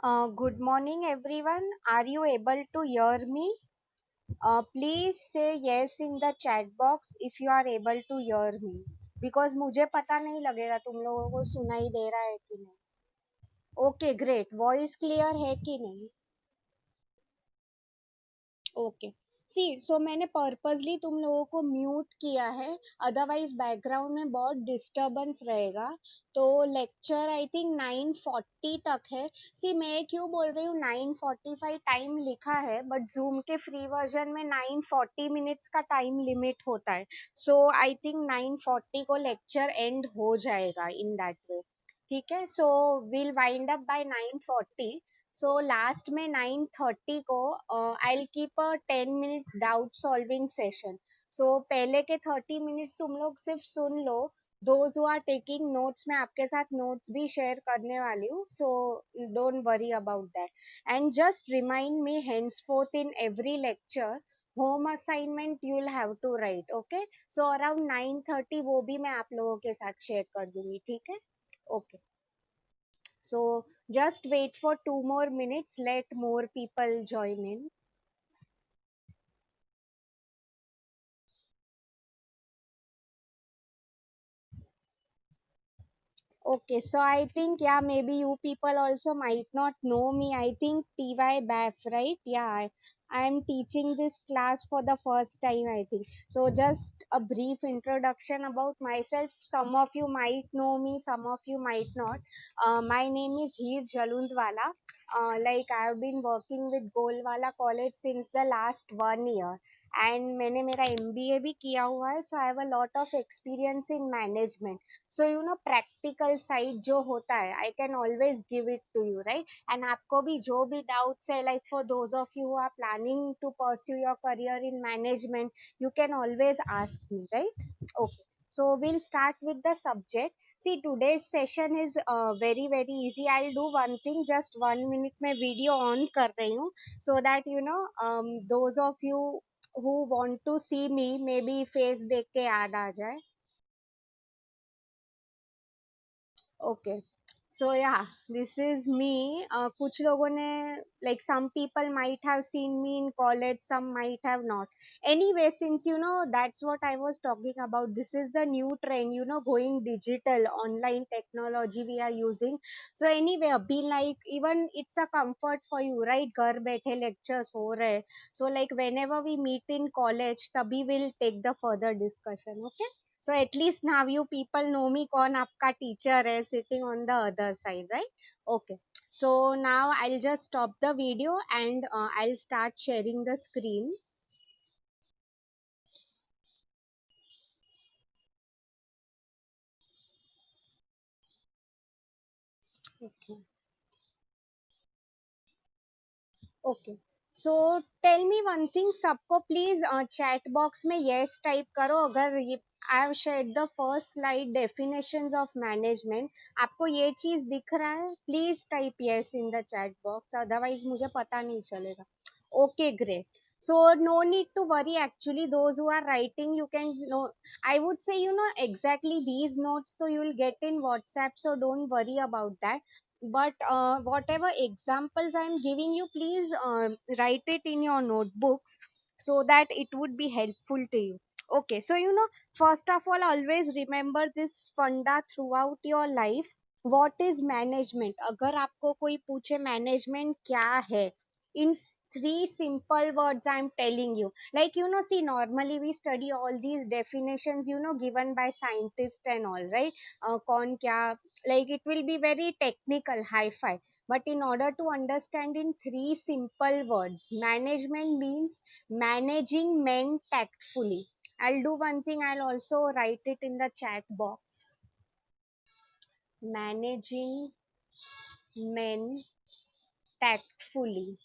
Good morning, everyone. Are you able to hear me? Please say yes in the chat box if you are able to hear me. Because मुझे पता नहीं लगेगा तुम लोगों को सुनाई दे रहा है कि नहीं. Okay great. वॉइस क्लियर है कि नहीं? ओके. सी सो मैंने पर्पसली तुम लोगों को म्यूट किया है, अदरवाइज बैकग्राउंड में बहुत डिस्टरबेंस रहेगा. तो लेक्चर आई थिंक 9:40 तक है. सी मैं क्यों बोल रही हूँ 9:45 टाइम लिखा है, बट जूम के फ्री वर्जन में 9:40 मिनट्स का टाइम लिमिट होता है. सो आई थिंक 9:40 को लेक्चर एंड हो जाएगा इन दैट वे. ठीक है. So will wind up by 9:40. So last में 9:30 को I keep a 10 minutes doubt solving session. So पहले के 30 मिनट्स तुम लोग सिर्फ सुन लो. Those who are taking notes, मैं आपके साथ नोट्स भी शेयर करने वाली हूँ. So don't worry about that. And just remind me henceforth in every lecture home assignment you will have to write. Okay. So around 9:30 वो भी मैं आप लोगों के साथ शेयर कर दूंगी. ठीक है. Okay. So just wait for 2 more minutes. Let more people join in. Okay, so I think yeah, maybe you people also might not know me. I think TY BAF, right? Yeah, I am teaching this class for the first time, I think. So just a brief introduction about myself. Some of you might know me, some of you might not. My name is Heer Jalundwala. Like I have been working with Golwala College since the last 1 year. And मैंने मेरा MBA भी किया हुआ है. So I have a lot of experience in management. So you know practical side जो होता है I can always give it to you, right. And आपको भी जो भी डाउट्स है, like for those of you who are planning to pursue your career in management, you can always ask me, right? Okay. So we'll start with the subject. See, today's session is very easy. I'll do one thing, just 1 minute में video on कर रही हूँ, so that you know those of you who want to see me, maybe face देख के याद आ जाए. Okay. So yeah, this is me. कुछ लोगों ने, like some people might have seen me in college, some might have not. Anyway, since you know that's what I was talking about. This is the new trend, you know, going digital, online technology we are using. So anyway, अभी like even it's a comfort for you, right? घर बैठे lectures हो रहे. So like whenever we meet in college, तभी we'll take the further discussion. Okay. So at least now you people know me कौन आपका teacher है sitting on the other side, right? Okay. So now I'll just stop the video and I'll start sharing the screen. Okay. Okay. So tell me one thing, सबको please chat box में yes type करो अगर ये I have shared the first slide definitions of management. आपको ये चीज दिख रहा है? Please type yes in the chat box. Otherwise मुझे पता नहीं चलेगा. Okay, great. So no need to worry. Actually, those who are writing, you can know. I would say you know exactly these notes, so you will get in WhatsApp. So don't worry about that. But whatever examples I'm giving you, please write it in your notebooks so that it would be helpful to you. Okay, so you know, first of all, always remember this funda throughout your life. What is management? अगर आपको कोई पूछे management क्या है, in three simple words I'm telling you. Like you know, see, normally we study all these definitions, you know, given by scientists and all, right? कौन क्या, like it will be very technical, hi-fi. But in order to understand in three simple words, management means managing men tactfully. I'll do one thing, I'll also write it in the chat box. Managing men tactfully.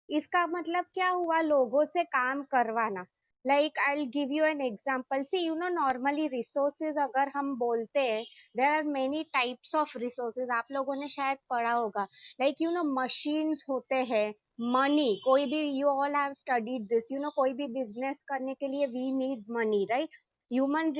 इसका मतलब क्या हुआ? लोगों से काम करवाना. Like I will give you an example. See you know normally resources अगर हम बोलते हैं, there are many types of resources. आप लोगों ने शायद पढ़ा होगा. लाइक यू नो मशीन्स होते हैं, मनी, कोई भी, you all have studied this, you know कोई भी बिजनेस करने के लिए we need money, right? Human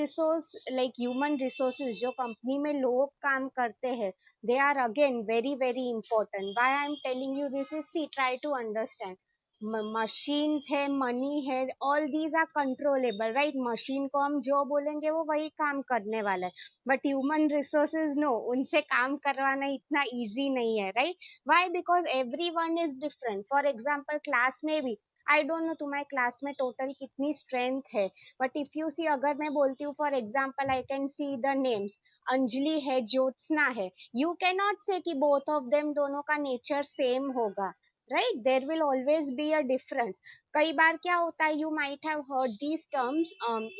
resources जो कंपनी में लोग काम करते हैं, they are again very very important. Why I'm telling you this is, see, try to understand. Machines है, मनी है, all these are controllable, right? Machine को हम जो बोलेंगे वो वही काम करने वाला है, बट ह्यूमन रिसोर्सेज नो, उनसे काम करवाना इतना इजी नहीं है, right? Why? Because every one is different. For example class में भी, आई डोंट नो तुम्हारे क्लास में टोटल कितनी स्ट्रेंथ है, बट इफ यू सी, अगर मैं बोलती हूँ for example I can see the names, Anjali है, ज्योत्सना है, यू कैन नॉट से कि बोथ ऑफ देम दोनों का नेचर सेम होगा, right? There will always be a difference. कई बार क्या होता है, you might have heard these terms,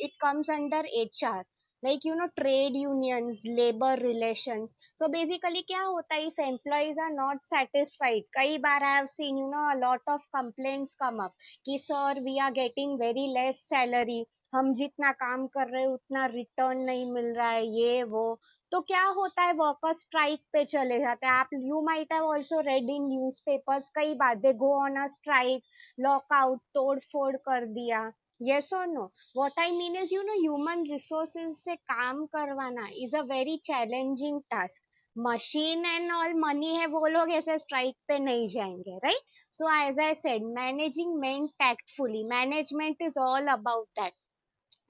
it comes under HR, like trade unions, labor relations. So basically क्या होता है, if employees are not satisfied, कई बार I have seen a lot of complaints come up कि sir we are getting very less salary, हम जितना काम कर रहे हैं उतना रिटर्न नहीं मिल रहा है, ये वो. तो क्या होता है, वर्कर्स स्ट्राइक पे चले जाते हैं. आप, you might have also read in newspapers, कई बार they go on a strike, lockout, तोड़ फोड़ कर दिया. yes or no? what I mean is human resources से काम करवाना is a very challenging task. Machine and all money है, वो लोग ऐसे स्ट्राइक पे नहीं जाएंगे, राइट? So as I said, managing men tactfully, management is all about that.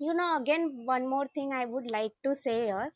Again, one more thing I would like to say here.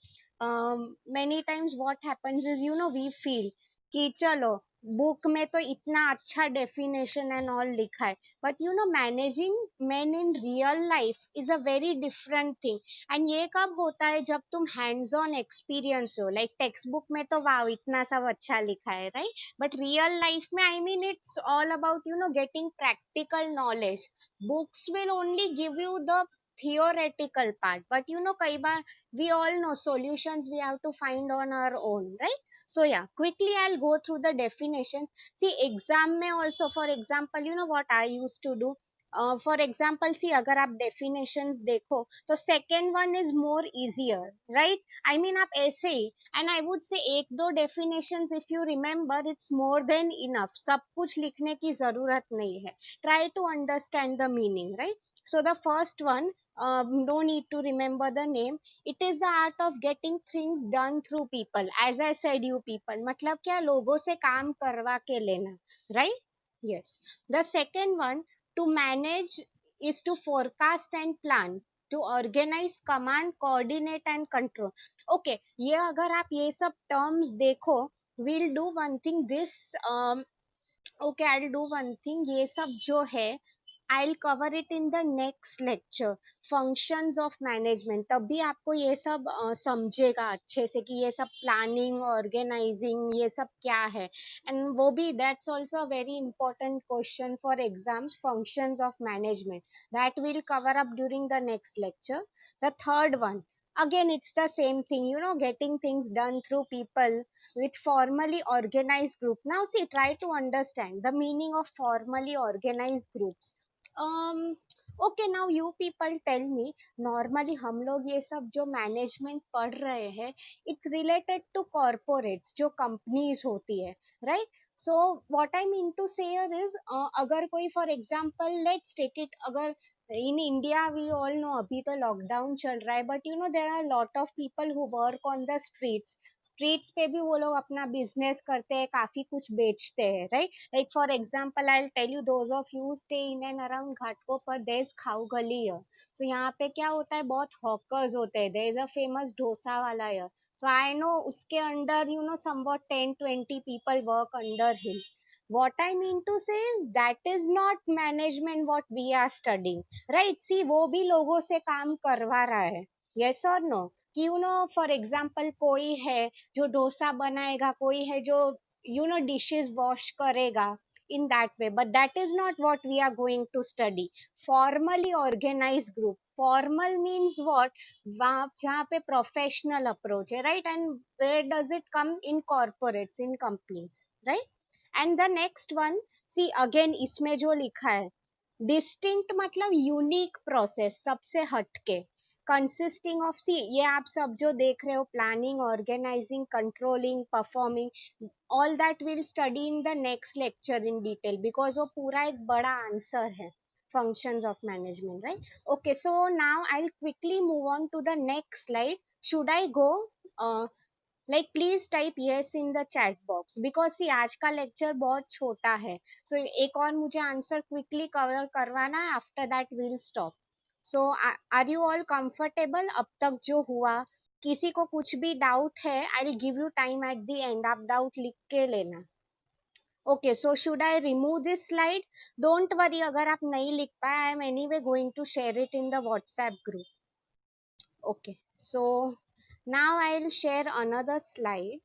Many times what happens is, we feel कि चलो बुक में तो इतना अच्छा डेफिनेशन एंड ऑल लिखा है, but managing men in real life is a very different thing. And ये कब होता है, जब तुम हैंड्स ऑन एक्सपीरियंस हो. लाइक टेक्स्ट बुक में तो वाव इतना सब अच्छा लिखा है, राइट? बट रियल लाइफ में, I mean, it's all about getting practical knowledge. Books will only give you the theoretical part, but kai bar we all know solutions we have to find on our own, right? So yeah, quickly I'll go through the definitions. See, exam mein also, for example, what I used to do, for example, see, agar aap definitions dekho to second one is more easier, right? I mean, aap aise hi, and I would say ek do definitions if you remember, it's more than enough. Sab kuch likhne ki zarurat nahi hai. Try to understand the meaning, right? So the first one, no need to remember the name. It is the art of getting things done through people. As I said, you people, मतलब क्या, लोगों से काम करवा के लेना, right? Yes. The second one, to manage, is to forecast and plan, to organize, command, coordinate and control. Okay, ये अगर आप ये सब terms देखो, we'll do one thing. Okay, I'll do one thing. ये सब जो है, I'll cover it in the next lecture. Functions of management. तभी आपको ये सब समझेगा अच्छे से कि ये सब प्लानिंग, ऑर्गेनाइजिंग, ये सब क्या है. एंड वो भी, that's also a very important question for exams. Functions of management, that we'll cover up during the next lecture. The third one, again it's the same thing, getting things done through people with formally organized group. Now see, try to understand the meaning of formally organized groups. um okay, now you people tell me, normally हम लोग ये सब जो management पढ़ रहे हैं, it's related to corporates, जो companies होती है, right? So what I mean to say here is, अगर कोई, for example, let's take it, अगर in India we all know अभी तो लॉकडाउन चल रहा है, but there are lot of people who work on the streets पे भी वो लोग अपना बिजनेस करते हैं, काफी कुछ बेचते हैं, right? Like for example, I'll tell you, those of you who stay in and around Ghatkopar, there's Khau Gali here. So यहाँ पे क्या होता है, बहुत hawkers होते हैं. There is a famous dosa वाला here. So I know उसके under somewhat 10-20 people work under him. What I mean to say is, that is not management what we are studying, right? See, वो भी लोगों से काम करवा रहा है. Yes or no? कि for example, कोई है जो डोसा बनाएगा, कोई है जो dishes wash karega, in that way, but that is not what we are going to study. Formally organized group, formal means what, जहाँ पे professional approach है, right? And where does it come? In corporates, in companies, right? And the next one, see, again इसमें जो लिखा है, distinct मतलब unique process, सबसे हटके. कंसिस्टिंग ऑफ, सी, ये आप सब जो देख रहे हो, planning, organising, controlling, performing, all that we'll study in the next lecture in detail, because वो पूरा एक बड़ा आंसर है. functions of management, right? Okay, so now I'll quickly move on to the next slide. Should I go? uh, like please type yes in the chat box, because see आज का lecture बहुत छोटा है, सो एक और मुझे answer quickly cover करवाना है, after that will stop. So are you all comfortable अब तक जो हुआ? किसी को कुछ भी डाउट है, I will give you time at the end, आप डाउट लिख के लेना. Okay, so should I remove this slide? Don't worry, अगर आप नहीं लिख पाए, I am anyway going to share it in the WhatsApp group. Okay, so now I'll share another slide.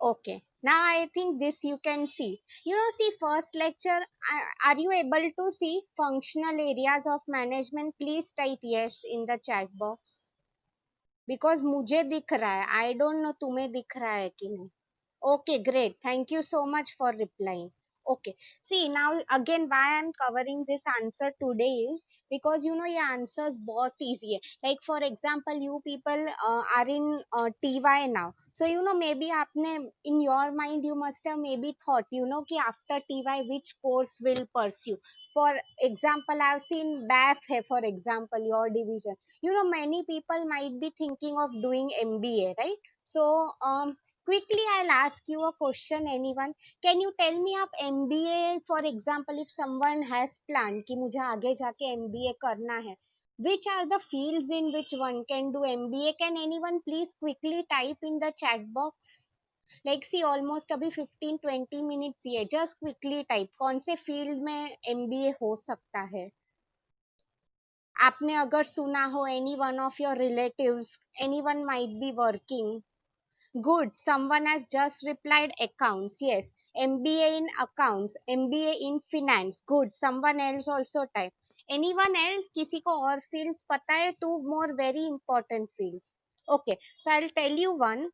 Okay, now I think this you can see. See, first lecture, are you able to see functional areas of management? Please type yes in the chat box. Because मुझे दिख रहा है, I don't know तुम्हें दिख रहा है कि नहीं. Okay, great. Thank you so much for replying. Okay. See, now again, why I'm covering this answer today is because your answers both easy hai. Like for example, you people are in TY now. So maybe आपने in your mind you must have maybe thought कि after TY which course will pursue. For example, I've seen BAF hai, for example, your division. Many people might be thinking of doing MBA, right? So quickly I'll ask you a question, anyone. Can you tell me आप MBA, for example, if someone has planned कि मुझे आगे जाके MBA करना है, which are the fields in which one can do MBA? Can anyone please quickly type in the chat box? Like see, almost अभी 15-20 minutes ही है, just quickly type कौन से field में MBA हो सकता है. आपने अगर सुना हो, any one of your relatives, anyone might be working. Good. Someone has just replied accounts. Yes. MBA in accounts, MBA in finance. Good. Someone else also type. Anyone else? किसी को और fields पता है? Two more very important fields. Okay. So I'll tell you one.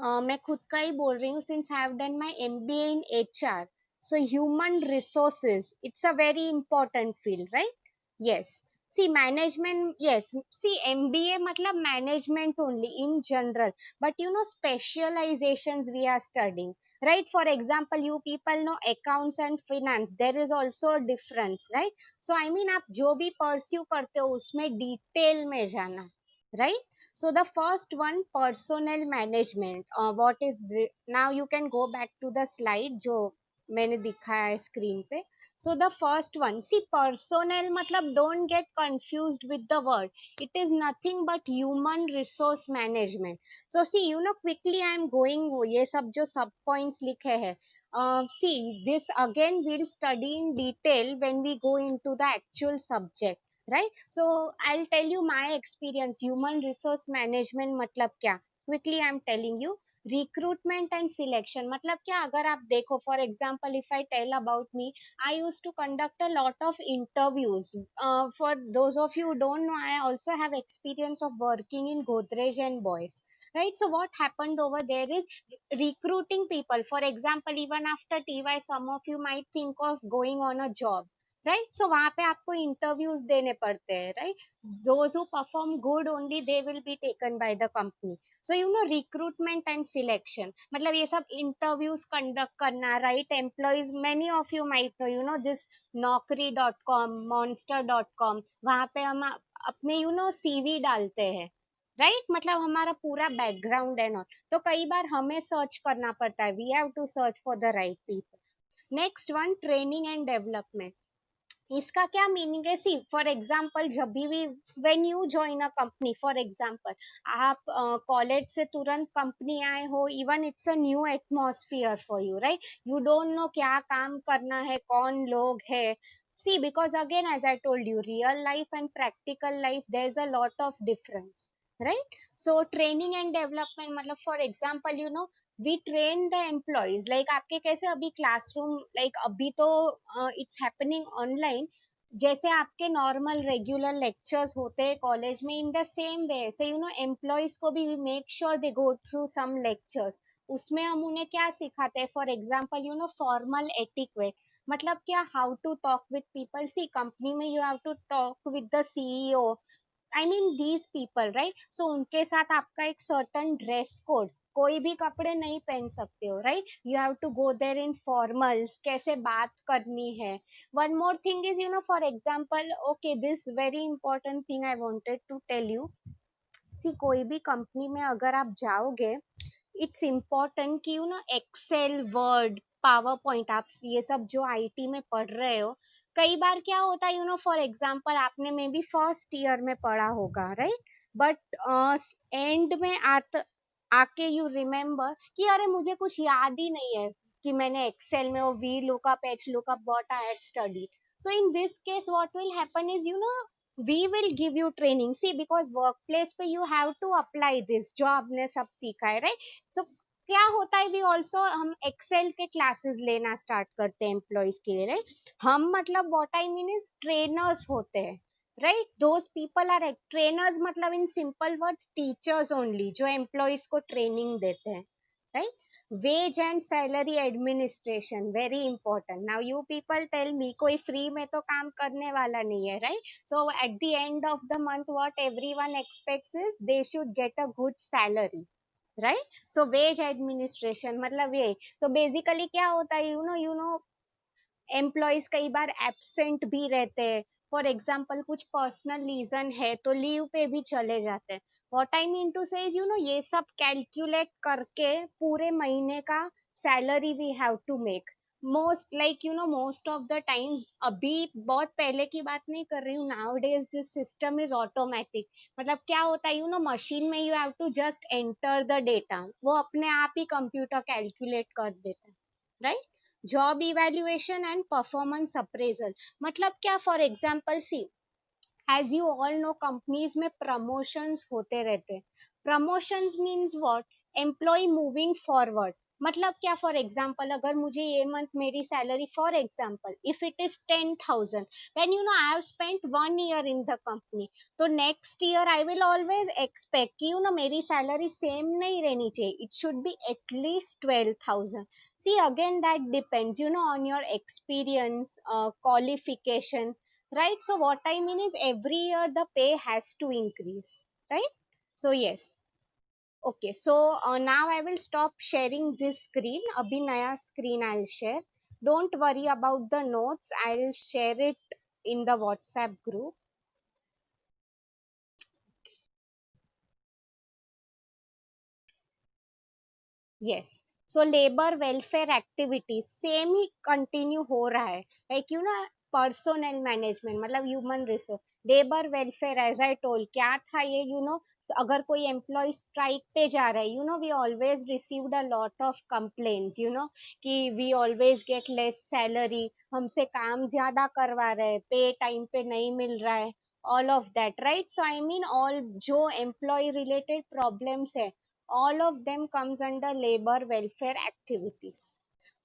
मैं खुद का ही बोल रही हूँ, since I have done my MBA in HR. So human resources, it's a very important field, right? Yes. See, management, yes. See, MBA matlab management only in general. But specializations we are studying. Right? For example, you people know accounts and finance. There is also a difference, right? So, I mean, आप जो भी pursue करते हो उसमें detail में जाना. Right? So the first one, personnel management. What is now you can go back to the slide जो मैंने दिखाया है screen पे. So the first one, see, personnel मतलब don't get confused with the word. It is nothing but human resource management. So see, quickly I am going ये सब जो sub points लिखे हैं. See, this again we'll study in detail when we go into the actual subject. Right? So I'll tell you my experience. Human resource management मतलब क्या? Quickly I'm telling you. Recruitment and selection मतलब क्या? अगर आप देखो, for example, if I tell about me, I used to conduct a lot of interviews. For those of you who don't know, I also have experience of working in Godrej and Boys. Right? So what happened over there is recruiting people. For example, even after TY, some of you might think of going on a job. Right. So वहां पे आपको interviews देने पड़ते हैं, right. Those who perform good only they will be taken by the company. So recruitment and selection मतलब ये सब interviews conduct करना, right. Employees, many of you might know this naukri.com, monster.com. वहां पे हम अपने सीवी डालते हैं, राइट. मतलब हमारा पूरा बैकग्राउंड है. नॉट तो कई बार हमें सर्च करना पड़ता है. We have to search for the right people. Next one, training and development. इसका क्या मीनिंग है? सी, फॉर एग्जाम्पल, जब भी when you join a company, for example आप कॉलेज से तुरंत कंपनी आए हो, even it's a new atmosphere for you, right. You don't know क्या काम करना है, कौन लोग है. सी, because again, as I told you, real life and practical life, there's a lot of difference, right? So training and development मतलब for example, we train the employees. Like आपके कैसे अभी क्लासरूम, like अभी तो it's happening online. जैसे आपके normal regular lectures होते हैं कॉलेज में, इन द सेम वे से एम्प्लॉयज को भी make sure they go through some lectures. उसमें हम उन्हें क्या सिखाते हैं? फॉर एग्जाम्पल फॉर्मल एटिक्वेट, मतलब क्या, how to talk with people, see company में you have to talk with the CEO, I mean these people, right? So उनके साथ आपका एक सर्टन ड्रेस कोड, कोई भी कपड़े नहीं पहन सकते हो, right? You have to go there in formals, कैसे बात करनी है। One more thing is, for example, okay, this very important thing I wanted to tell you. See कोई भी कंपनी में अगर आप जाओगे, इट्स इम्पोर्टेंट कि एक्सेल, वर्ड, पावर पॉइंट, आप ये सब जो आईटी में पढ़ रहे हो, कई बार क्या होता है, फॉर एग्जांपल आपने मे बी फर्स्ट ईयर में पढ़ा होगा, राइट? बट एंड में आके यू रिमेम्बर कि अरे मुझे कुछ याद ही नहीं है कि मैंने एक्सेल में वो V lookup, H lookup, what I had studied. So in this case what will happen is, we will give you training, see, because workplace पे you have to apply this जो आपने सब सीखा है, राइट? तो क्या होता है, भी ऑल्सो हम एक्सेल के क्लासेस लेना स्टार्ट करते हैं एम्प्लॉयज के लिए, राइट? हम मतलब what I mean is trainers होते हैं, right? Those people are trainers, मतलब in simple words teachers only, जो एम्प्लॉयज को ट्रेनिंग देते हैं, right? Wage and salary administration, very important. Now you people tell me, कोई फ्री में तो काम करने वाला नहीं है, right? So at the end of the month, what everyone expects is they should get a good salary, right? So wage administration मतलब ये, तो बेसिकली क्या होता है, एम्प्लॉयज कई बार एब्सेंट भी रहते हैं, फॉर एग्जाम्पल कुछ पर्सनल रीजन है तो लीव पे भी चले जाते हैं। What I mean to say is, ये सब कैलकुलेट करके पूरे महीने का salary we have to make. Most like most of the times, अभी बहुत पहले की बात नहीं कर रही हूँ, nowadays this system is automatic. मतलब क्या होता है, मशीन में you have to just enter the data, वो अपने आप ही कंप्यूटर कैलकुलेट कर देता है, right? Job evaluation and performance appraisal, मतलब क्या, for example see, as you all know, companies में प्रमोशंस होते रहते हैं। Promotions means what, employee moving forward. मतलब क्या, फॉर एग्जाम्पल अगर मुझे ये मंथ मेरी salary, for example if it is 10,000, then I have spent 1 year in the company, तो next year I will always expect कि मेरी सैलरी सेम नहीं रहनी चाहिए, it should be at least 12,000। See, again, that depends, on your experience, qualification, right? So what I mean is every year the pay has to increase, right? So yes. Okay, so now I will stop sharing this screen. Abhi naya screen I'll share. Don't worry about the notes, I'll share it in the WhatsApp group. Yes, so labour welfare activities same ही continue हो रहा है, like personal management, मतलब human resource, labour welfare, as I told, क्या था ये, अगर कोई एम्प्लॉय स्ट्राइक पे जा रहा है, we always received a lot of complaints, कि we always get less salary, हमसे काम ज्यादा करवा रहे हैं, पे टाइम पे नहीं मिल रहा है, all of that, right? So I mean all जो एम्प्लॉय रिलेटेड प्रॉब्लम्स है, all of them comes under labor welfare activities.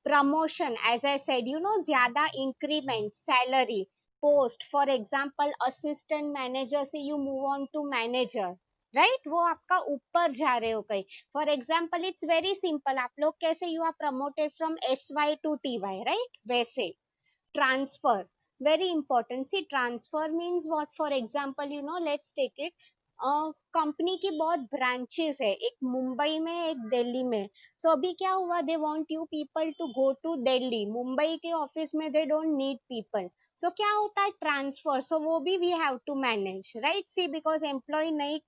Promotion, as I said, zyada increment, salary, post, for example assistant manager से you move on to manager, right? वो आपका ऊपर जा रहे हो कहीं, for example it's very simple, आप लोग कैसे you are promoted from SY to TY, right? वैसे transfer, very important. See, transfer means what, for example, let's take it, company की बहुत ब्रांचेस है, एक मुंबई में, एक दिल्ली में। सो अभी क्या हुआ, they want you people to go to Delhi, Mumbai के ऑफिस में they don't need people, so क्या होता है, ट्रांसफर, सो वो भी we have to manage, right? See, because employee नई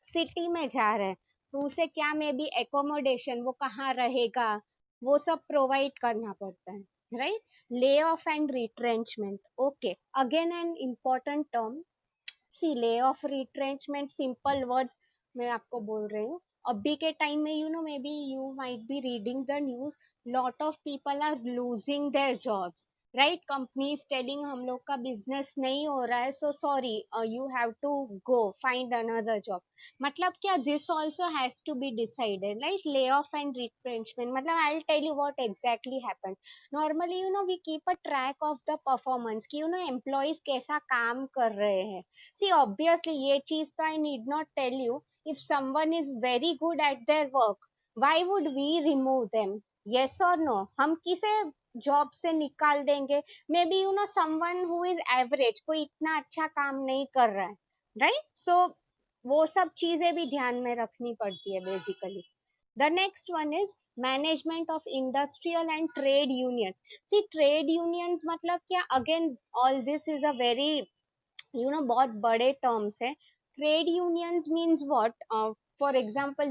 सिटी में जा रहा है, तो उसे क्या में भी एकोमोडेशन, वो कहाँ रहेगा, वो सब प्रोवाइड करना पड़ता है, right? Lay off and retrenchment, okay, again an important term. See, lay off, retrenchment, simple words मैं आपको बोल रही हूँ। अभी के टाइम में maybe you might be reading the news, lot of people are losing their jobs, right? Companies telling हम लोग का बिजनेस नहीं हो रहा है, so sorry, you have to go find another job. मतलब क्या, this also has to be decided, right? Lay off and retrenchment, मतलब I will tell you what exactly happens. Normally we keep a track of the performance कि employees कैसा काम कर रहे हैं। See, obviously, ये चीज तो I need not tell you. If someone is very good at their work, why would we remove them? Yes or no? हम किसे जॉब से निकाल देंगे, may be someone who is average, कोई इतना अच्छा काम नहीं कर रहा है, राइट? सो वो सब चीजें भी ध्यान में रखनी पड़ती है basically. The next one is management of industrial and trade unions. See, trade unions मतलब क्या? Again, all this is a very बहुत बड़े टर्म्स है. Trade unions means what? For example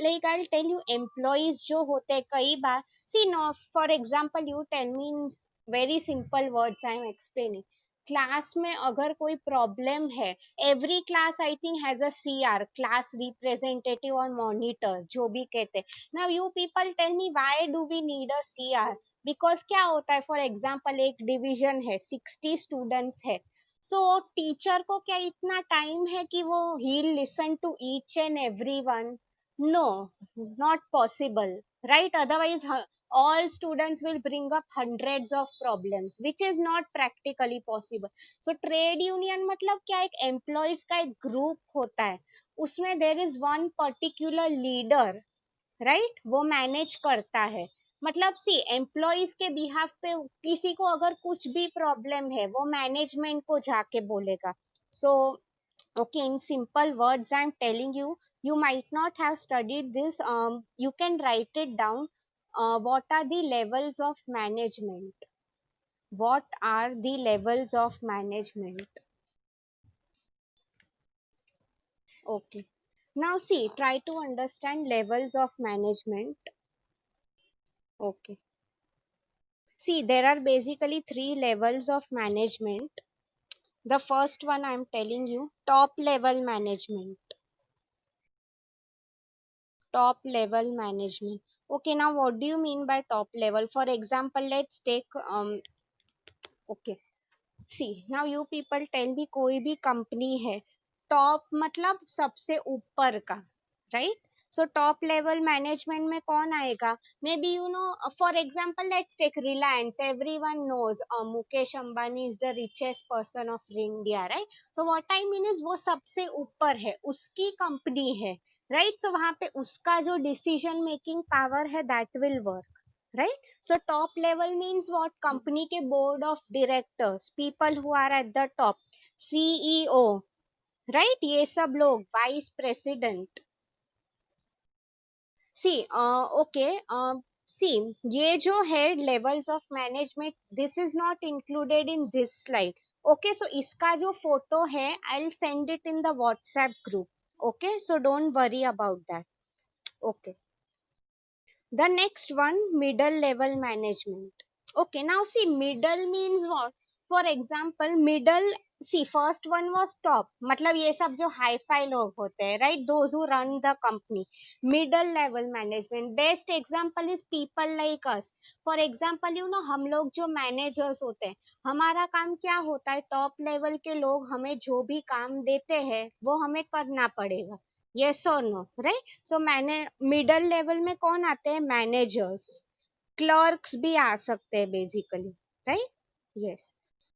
like I will tell you, employees जो होते हैं कई बार, see know, for example you tell me in very simple words I am explaining. Class में अगर कोई प्रॉब्लम है, every class I think has a CR, class representative और मॉनिटर जो भी कहते हैं. Now you people tell me why do we need a CR? Because क्या होता है, फॉर एग्जाम्पल एक डिवीजन है, 60 स्टूडेंट्स है, सो टीचर को क्या इतना टाइम है कि वो ही listen to each and every one? No, not possible, right? Otherwise all students will bring up hundreds of problems which is not practically possible. So trade union मतलब क्या? एक एम्प्लॉयज का एक ग्रुप होता है, उसमें there is one particular leader, right? वो manage करता है. मतलब सी, एम्प्लॉयज के बिहाफ पे किसी को अगर कुछ भी प्रॉब्लम है, वो मैनेजमेंट को जाके बोलेगा. सो okay, in simple words I'm telling you, you might not have studied this, you can write it down. What are the levels of management? What are the levels of management? Okay, now see, try to understand levels of management. Okay, see, there are basically three levels of management. The first one I'm telling you, top level management. Top level management. Okay, now what do you mean by top level? For example, let's take okay. See, now you people tell me, कोई भी company है, top मतलब सबसे ऊपर का, right? So top level management में कौन आएगा? Maybe for example let's take Reliance. Everyone knows Mukesh Ambani is the richest person of India, right? So what I mean is वो सबसे ऊपर है, उसकी कंपनी है, राइट? सो वहां पे उसका जो डिसीजन मेकिंग पावर है, that will work, right? So top level means what? Company के board of directors, people who are at the top, CEO, right? ये सब लोग, vice president. See, okay, see, ये जो है levels of management, this is not included in this slide. Okay, so इसका जो photo है, I'll send it in the WhatsApp group. Okay, so don't worry about that. Okay. The next one, middle level management. Okay, now see, middle means what? For example, middle, see, first one was top, मतलब ये सब जो hi fi लोग होते हैं, right? Those who run the company. Middle level management, best example is people like us. For example, हम लोग जो managers होते हैं, हमारा काम क्या होता है? टॉप लेवल के लोग हमें जो भी काम देते हैं, वो हमें करना पड़ेगा. Yes or no, right? So मैंने मिडल लेवल में कौन आते हैं? मैनेजर्स, क्लर्क्स भी आ सकते हैं basically, right? Yes.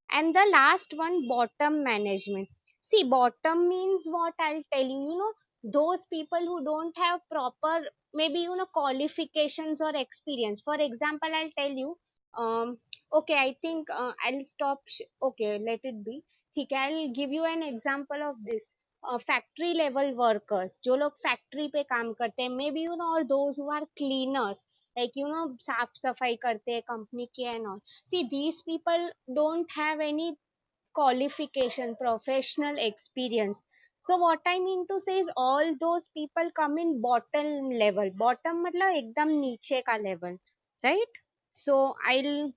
And the last one, bottom management. See, bottom means what? I'll tell you, those people who don't have proper, maybe qualifications or experience. For example, I'll tell you, um okay, I think I'll stop okay, let it be. ठीक है, I'll give you an example of this. Factory level workers, जो लोग factory पे काम करते हैं, maybe और those who are cleaners, like साफ सफाई करते हैं कंपनी के and all. See, these people don't have any qualification, professional experience. So what I mean to say is all those people come in bottom level. Bottom मतलब एकदम नीचे का level, right? So I'll,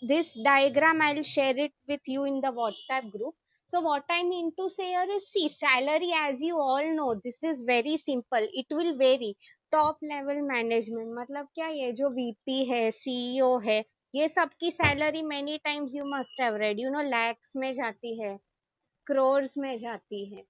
this diagram I'll share it with you in the WhatsApp group. So what I mean to say here is, see, salary, as you all know, this is very simple, it will vary. Top level management मतलब क्या? ये जो VP है, CEO है, ये सब की salary many times you must have read, lakhs में जाती है, crores में जाती है,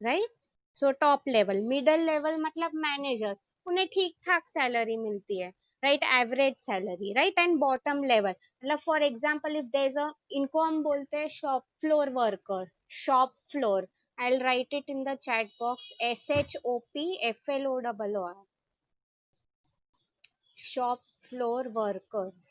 right? So top level. Middle level मतलब मैनेजर्स, उन्हें ठीक ठाक सैलरी मिलती है, right? Average salary, right? And bottom level मतलब for example if there is a, इनको हम बोलते हैं shop floor worker, shop floor. I will write it in the chat box, SHOPFLORR, shop floor workers,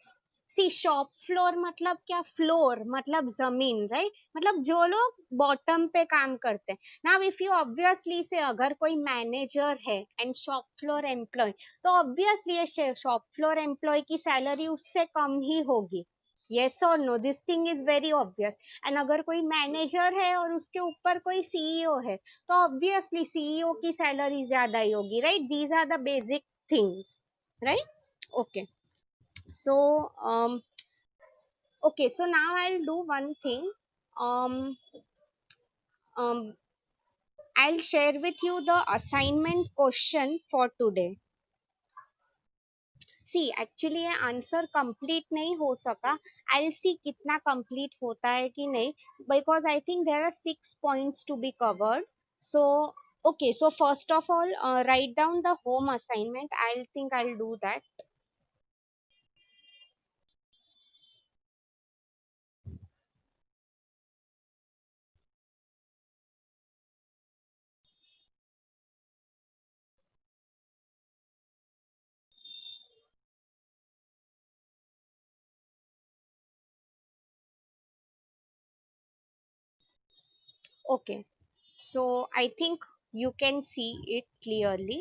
see shop floor मतलब क्या, floor मतलब जमीन, right, मतलब जो लोग बॉटम पे काम करते हैं। नाउ इफ यू ऑब्वियसली से अगर कोई मैनेजर है एंड शॉप फ्लोर एम्प्लॉय, तो ऑब्वियसली ये शॉप फ्लोर एम्प्लॉय की सैलरी उससे कम ही होगी। यस और no, this thing is very obvious. And अगर कोई मैनेजर है और उसके ऊपर कोई सीईओ है, तो ऑब्वियसली सीईओ की सैलरी ज्यादा ही होगी, right, these are the basic things, right? Okay, so okay, so now I'll do one thing. um um I'll share with you the assignment question for today. See actually ये answer complete नहीं हो सका, आई सी कितना complete होता है कि नहीं, because I think there are 6 points to be covered. So okay, so first of all, write down the home assignment. I'll think I'll do that. Okay, so I think you can see it clearly.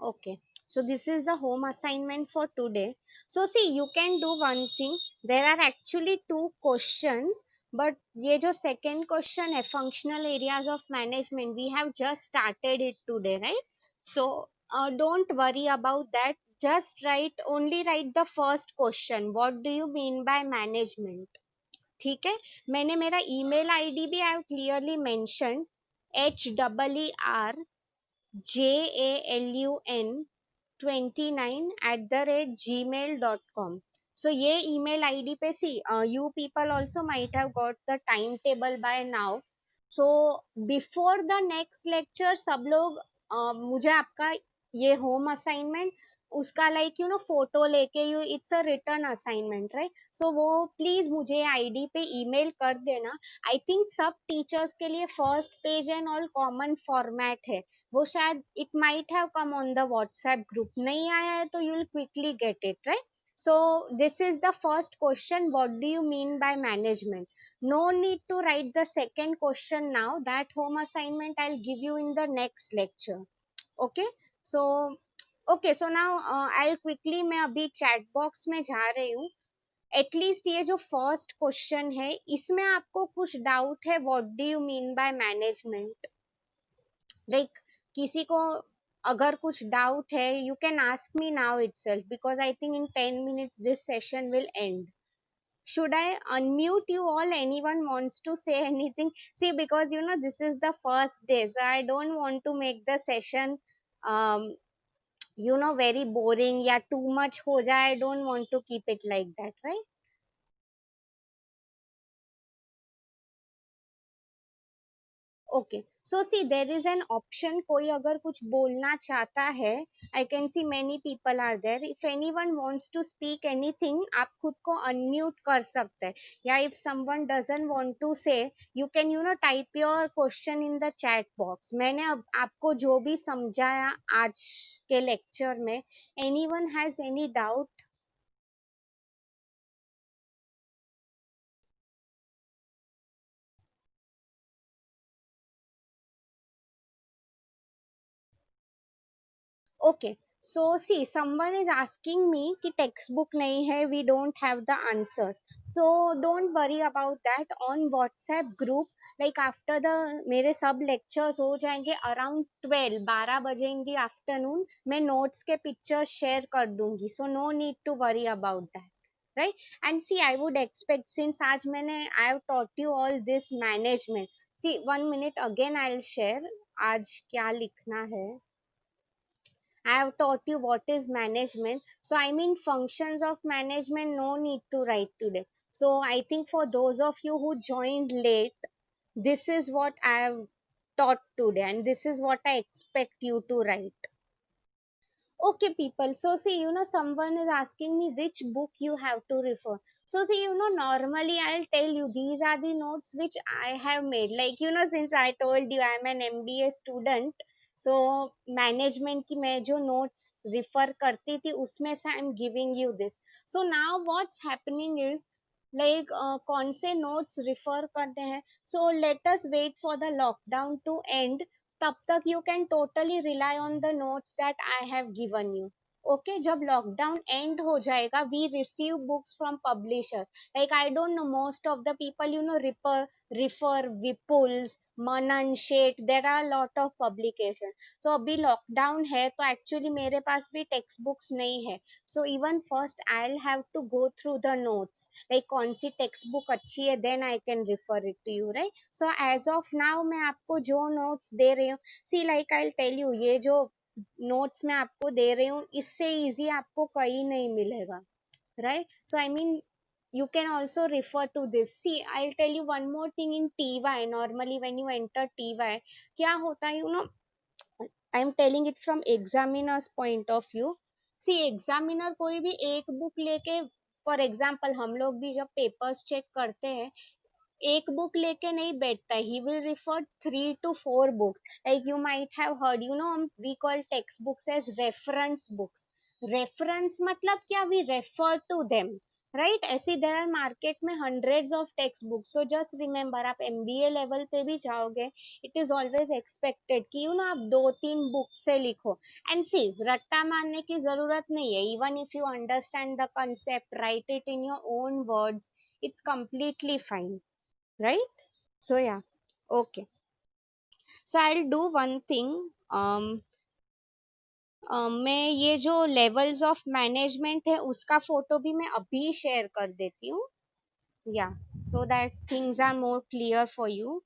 Okay, so this is the home assignment for today. So see, you can do one thing. There are actually two questions, but ये जो second question है, functional areas of management, we have just started it today, right? So don't worry about that. Just write the first question. What do you mean by management? ठीक है, मैंने मेरा email ID भी I have clearly mentioned, HAALUN29@gmail.com. So ये email ID पे सी, you people also might have got the timetable by now. So before the next lecture सब लोग मुझे आपका ये home assignment उसका like फोटो लेके, you it's a return assignment, right, so वो प्लीज मुझे आईडी पे ईमेल कर देना। आई थिंक सब टीचर्स के लिए first page and all common format है, वो शायद it might have come on the WhatsApp group, नहीं आया है तो you will quickly get it, right? So this is the first question, what do you mean by management? No need to write the second question now, that home assignment I'll give you in the next lecture. Okay, so okay, so now I'll quickly, मैं अभी chat box में जा रही हूँ। At least ये जो first question है इसमें आपको कुछ डाउट है, what do you mean by management, like किसी को अगर कुछ डाउट है, you can ask me now itself, because I think in 10 minutes this session will and. Should I unmute you all? Anyone wants to say anything? See, because this is the first day, so I don't want to make the session um very boring, या too much हो जाए, I don't want to keep it like that, right? Okay, so see there is an option, कोई अगर कुछ बोलना चाहता है, I can see many people are there, if anyone wants to speak anything, आप खुद को अनम्यूट कर सकते हैं, या if someone doesn't want to say, you can type your question in the chat box. मैंने अब आपको जो भी समझाया आज के लेक्चर में, any one has any doubt? Okay, so see, someone is asking me कि textbook नहीं है, we don't have the answers. So don't worry about that. On WhatsApp group, like after the मेरे सब lectures हो जाएंगे around 12 in the afternoon, मैं notes के pictures share कर दूंगी. So no need to worry about that. Right? And see, I would expect, since आज मैंने I have taught you all this management. See, 1 minute again I'll share आज क्या लिखना है. I have taught you what is management. So I mean functions of management, no need to write today. So I think for those of you who joined late, this is what I have taught today and this is what I expect you to write. Okay, people. So see, someone is asking me which book you have to refer. So see, normally I'll tell you these are the notes which I have made. Like, since I told you I'm an MBA student, so management की मैं जो notes refer करती थी उसमें से I am giving you this. So now what's happening is like कौन से notes refer करते हैं. So let us wait for the lockdown to end. तब तक you can totally rely on the notes that I have given you. Okay, जब lockdown end हो जाएगा we receive books from publisher. Like I don't no, most of the people refer Vipul's, Manan, Sheth, there are lot of publication. So अभी lockdown है तो actually मेरे पास भी text books नहीं है. So even first I will have to go through the notes, like कौन सी textbook अच्छी है, then I can refer it to you, right. So as of now मैं आपको जो नोट्स दे रही हूँ, see like I tell you, ये जो नोट्स मैं आपको दे रही हूँ इससे इजी आपको कहीं नहीं मिलेगा, right? So I mean, you can also refer to this. See, I'll tell you one more thing. In TY, normally when you enter TY, क्या होता है, you know, I'm telling it from examiner's point of view. See, examiner कोई भी एक book लेके, for example हम लोग भी जब पेपर्स चेक करते हैं, एक बुक लेके नहीं बैठता है. He will refer 3 to 4 books. Like you might have heard, you know, we call textbooks as reference books. Reference मतलब क्या, we refer to them, right. ऐसी देर आर मार्केट में hundreds of textbooks. So just remember, आप MBA level पे भी जाओगे, it is always expected कि you know आप 2-3 बुक से लिखो. एंड सी, रट्टा मारने की जरूरत नहीं है. Even if you understand the concept, right it in your own words, it's completely fine, right? So yeah, okay. So I'll do one thing. मैं ये जो लेवल्स ऑफ मैनेजमेंट है उसका फोटो भी मैं अभी शेयर कर देती हूँ, या so that things are more clear for you.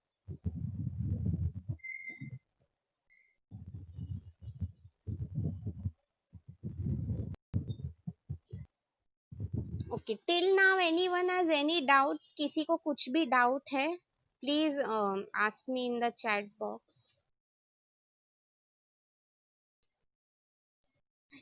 Okay, till now anyone has any doubts? किसी को कुछ भी डाउट है, please ask me in the chat box.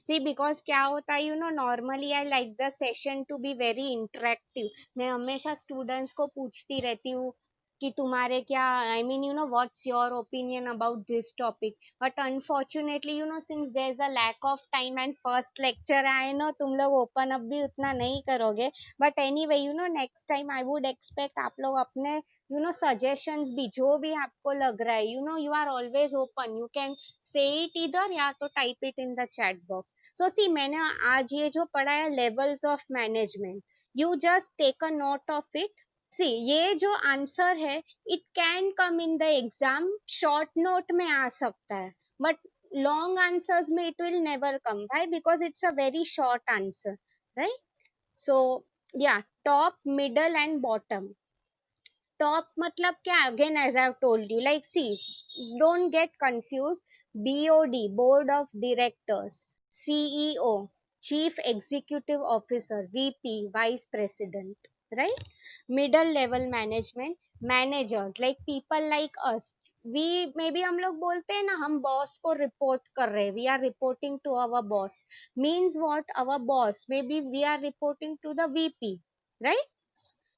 See, because क्या होता है, you know, normally I like the session to be very interactive. मैं हमेशा स्टूडेंट्स को पूछती रहती हूँ कि तुम्हारे क्या, I mean, you know, what's your opinion about this topic. But unfortunately, you know, since there is a lack of time and first lecture, I know तुम लोग ओपन अप भी उतना नहीं करोगे. But anyway, you know, next time I would expect आप लोग अपने, you know, suggestions भी जो भी आपको लग रहा है, you know, you are always open, you can say it इधर या तो type it in the chat box. So see, मैंने आज ये जो पढ़ा है levels of management, you just take a note of it. See, ये जो आंसर है, it can come in the exam, short note में आ सकता है, बट लॉन्ग आंसर्स में इट विल नेवर कम. भाई, because it's a very short answer, right. So yeah, top, middle and bottom. Top मतलब क्या, again as I have told you, like see, don't get confuse. BOD, board of directors. CEO, chief executive officer, VP, vice president, right. Middle level management, managers, like people like us. We may be, हम लोग बोलते हैं ना, हम boss को report कर रहे हैं, we are reporting to our boss. Means what, our boss maybe we are reporting to the VP, right.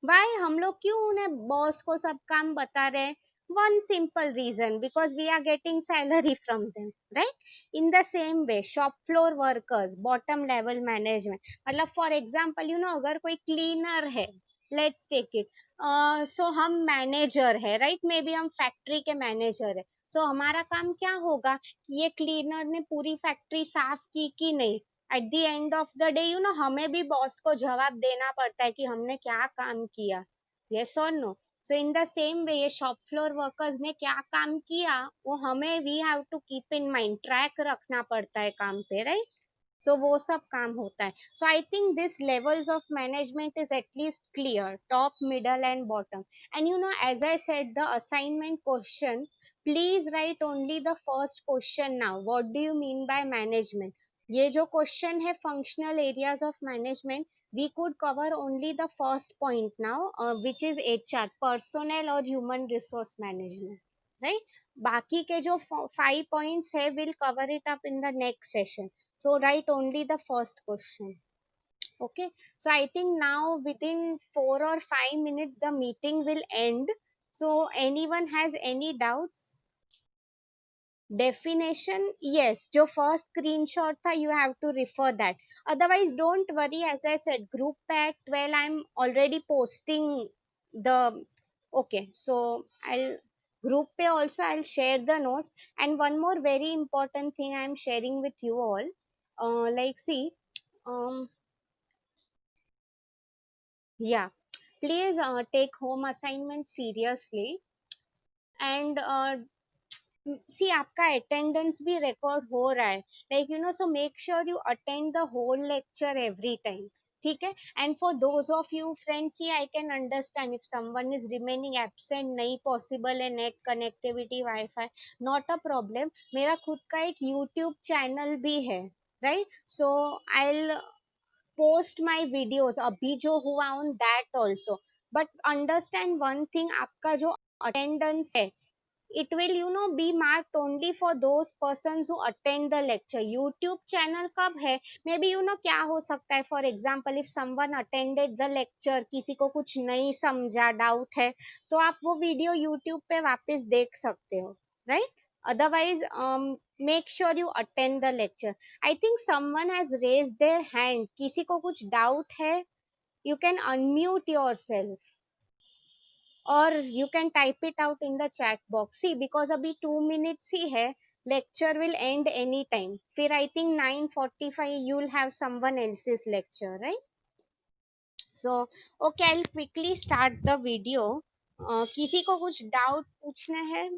Why हम लोग क्यों उन्हें, बॉस को सब काम बता रहे हैं? One simple reason, because we are getting salary from them, right. In the same way, shop floor workers, bottom level management. मतलब फॉर एग्जाम्पल, यू नो, अगर कोई क्लीनर है, लेट्स टेक इट, सो हम मैनेजर है, राइट, मे बी हम factory के manager है. सो हमारा काम क्या होगा कि ये क्लीनर ने पूरी फैक्ट्री साफ की कि नहीं. Eight the end of the day, you know, हमें भी बॉस को जवाब देना पड़ता है कि हमने क्या काम किया, यस और no. So in the same way, ये शॉप फ्लोर वर्कर्स ने क्या काम किया, वो हमें, we have to keep in mind, track रखना पड़ता है काम पे, राइट. सो वो सब काम होता है. So I think this levels of management is at least clear, top, middle and bottom. And you know, as I said, the assignment question, please write only the first question. Now what do you mean by management. ये जो question है, functional areas of management, we could cover only the first point now, which is HR, personnel or human resource management, right. बाकी के जो 5 points है, we'll cover it up in the next session. So write only the first question. Okay, so I think now within 4 or 5 minutes the meeting will end. So anyone has any doubts? Definition yes, जो first screenshot था you have to refer that, otherwise don't worry, as I said group पे at 12 I am already posting the, okay, so I'll group pe also I'll share the notes. And one more very important thing I am sharing with you all, like see, um yeah, please take home assignment seriously, and see आपका attendance भी record हो रहा है, like you know, so make sure you attend the whole lecture every time, ठीक है? And for those of you friends, see I can understand if someone is remaining absent, नहीं possible है net connectivity wifi, not a problem, मेरा खुद का एक YouTube channel भी है, right? So I'll post my videos अभी जो हुआ on that also, but understand one thing, आपका जो attendance है, it will be marked only for those persons who attend the lecture. YouTube channel कब है, maybe क्या हो सकता है, for example if someone attended the lecture, किसी को कुछ नहीं समझा, डाउट है, तो आप वो वीडियो YouTube पे वापस देख सकते हो, right? Otherwise make sure you attend the lecture. I think someone has raised their hand, किसी को कुछ डाउट है, you can unmute yourself or you can type it out in the chat box. See, because अभी 2 minutes ही है, lecture will end anytime, फिर I think 9:45 you'll have someone else's lecture, right? So okay, I'll quickly start the video. किसी को कुछ doubt पूछना है?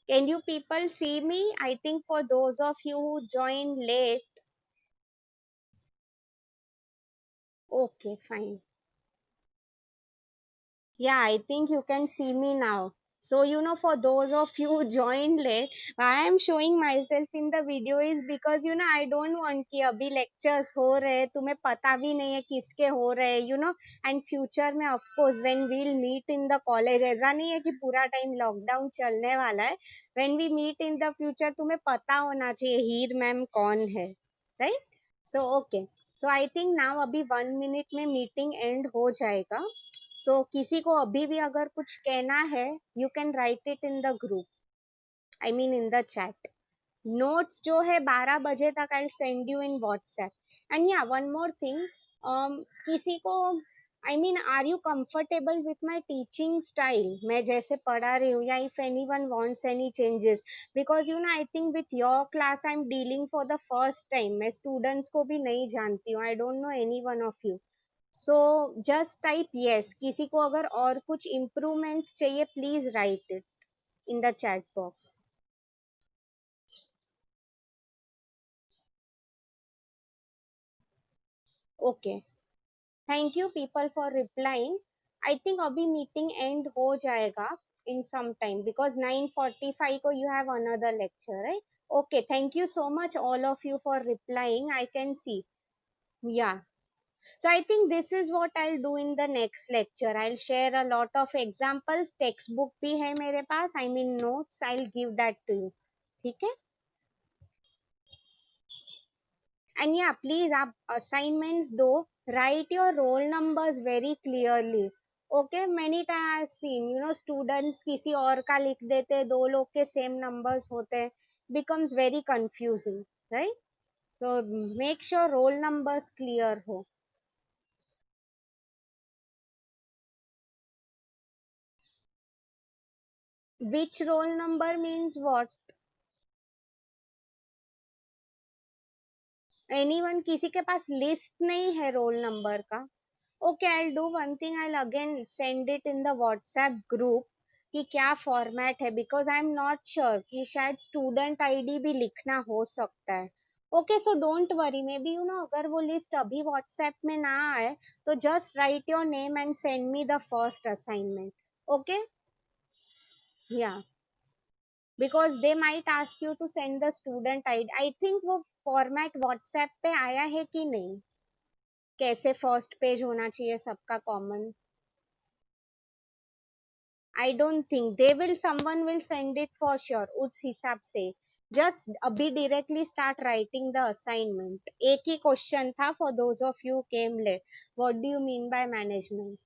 Can you people see me? I think for those of you who joined late, okay, fine. Yeah, I think you can see me now. So, for those of you who joined late, why I'm showing myself in the video is because, I don't want कि अभी lectures हो रहे, तुम्हें पता भी नहीं है किसके हो रहे, and future में of course when we'll meet in the college, ऐसा नहीं है कि पूरा time lockdown चलने वाला है, when we meet in the future तुम्हें पता होना चाहिए हीर मैम कौन है, right? So, okay. So, I think now अभी 1 minute में meeting end हो जाएगा. सो किसी को अभी भी अगर कुछ कहना है, you can write it in the group, I mean in the chat. Notes जो है 12 बजे तक I send you in WhatsApp. And या वन मोर थिंग, किसी को I mean are you comfortable with my teaching style, मैं जैसे पढ़ा रही हूँ, या if anyone wants any changes, because I think with your class I am dealing for the first time, मैं students को भी नहीं जानती हूँ, आई don't no any one of you. So just type yes, किसी को अगर और कुछ इम्प्रूवमेंट्स चाहिए please right it in the chat box. Okay, thank you people for replying. I think अभी मीटिंग एंड हो जाएगा इन सम टाइम, बिकॉज 9:45 को you have another lecture, right? Okay, thank you so much all of you for replying, I can see. Yeah. So I think this is what I'll do in the next lecture. I'll share a lot of examples. Textbook भी है मेरे पास, I mean notes. I'll give that to you. ठीक है? And yeah, please आप assignments दो. Write your roll numbers very clearly. Okay, many times I've seen, students किसी और का लिख देते, दो लोग के same numbers होते, becomes very confusing, right? So make sure roll numbers clear हो. Which roll number means what? Anyone, किसी के पास लिस्ट नहीं है रोल नंबर का? Okay, I do one thing, I again send it in the WhatsApp group कि क्या format है, because I am not sure कि शायद स्टूडेंट आईडी भी लिखना हो सकता है. Okay, so don't worry, may be अगर वो लिस्ट अभी व्हाट्सएप में ना आए, तो just right your name and send me the first assignment. Okay, या, because they might ask you to send the student ID. I think वो format WhatsApp पे आया है कि नहीं, कैसे फर्स्ट पेज होना चाहिए सबका common. I don't think, they will, someone will send it for sure उस हिसाब से. जस्ट अभी directly start writing the assignment. एक ही क्वेश्चन था for those of you came late. What do you mean by management?